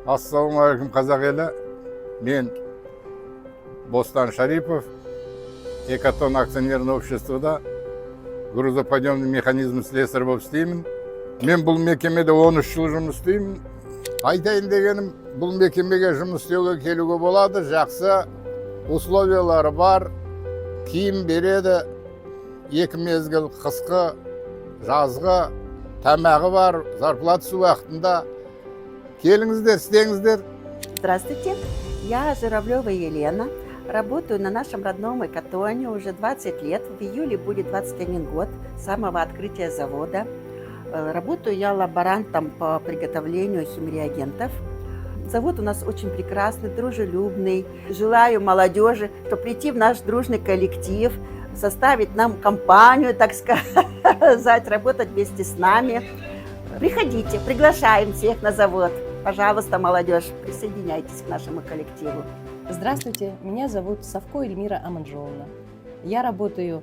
Ассалаумағалейкум қазақ елі. Мен Бостан Шарипов, Экатон акционерное обществода грузоподъемный механизм слесарь болып істеймін. Мен бұл мекемеде 13 жыл жұмыс істеймін. Айтайын дегенім, бұл мекемеге жұмыс істеуге келуге болады. Жақсы условиялары бар, киім береді, 2 мезгіл қысқы, жазғы, тамағы бар, зарплатасы уақытында. Келіңіздер, істеңіздер. Здравствуйте, я Журавлева Елена. Работаю на нашем родном Экатоне уже 20 лет. В июле будет 21 год с самого открытия завода. Работаю я лаборантом по приготовлению химреагентов. Завод у нас очень прекрасный, дружелюбный. Желаю молодежи, чтобы прийти в наш дружный коллектив, составить нам компанию, так сказать, работать вместе с нами. Приходите, приглашаем всех на завод. Пожалуйста, молодежь, присоединяйтесь к нашему коллективу. Здравствуйте, меня зовут Савко Эльмира Аманжоловна. Я работаю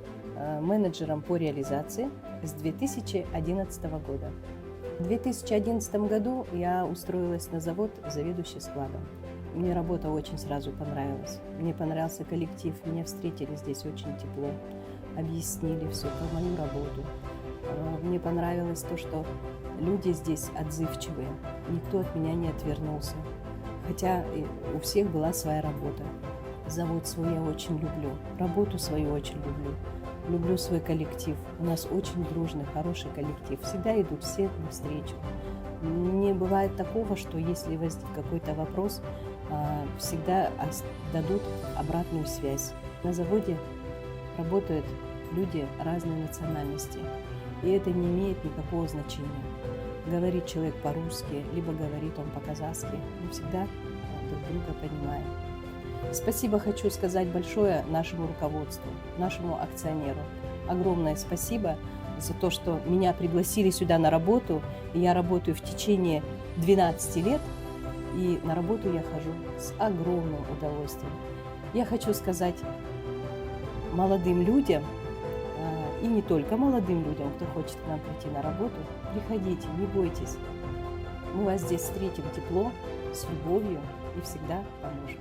менеджером по реализации с 2011 года. В 2011 году я устроилась на завод заведующей складом. Мне работа очень сразу понравилась. Мне понравился коллектив, меня встретили здесь очень тепло, объяснили все про мою работу. Мне понравилось то, что люди здесь отзывчивые, никто от меня не отвернулся. Хотя у всех была своя работа. Завод свой я очень люблю, работу свою очень люблю. Люблю свой коллектив. У нас очень дружный, хороший коллектив. Всегда идут все навстречу. Не бывает такого, что если возник какой-то вопрос, всегда дадут обратную связь. На заводе работают люди разной национальности. И это не имеет никакого значения. Говорит человек по-русски, либо говорит он по-казахски. Мы всегда друг друга понимаем. Спасибо хочу сказать большое нашему руководству, нашему акционеру. Огромное спасибо за то, что меня пригласили сюда на работу. И я работаю в течение 12 лет. И на работу я хожу с огромным удовольствием. Я хочу сказать молодым людям, и не только молодым людям, кто хочет к нам прийти на работу, приходите, не бойтесь. Мы вас здесь встретим тепло, с любовью и всегда поможем.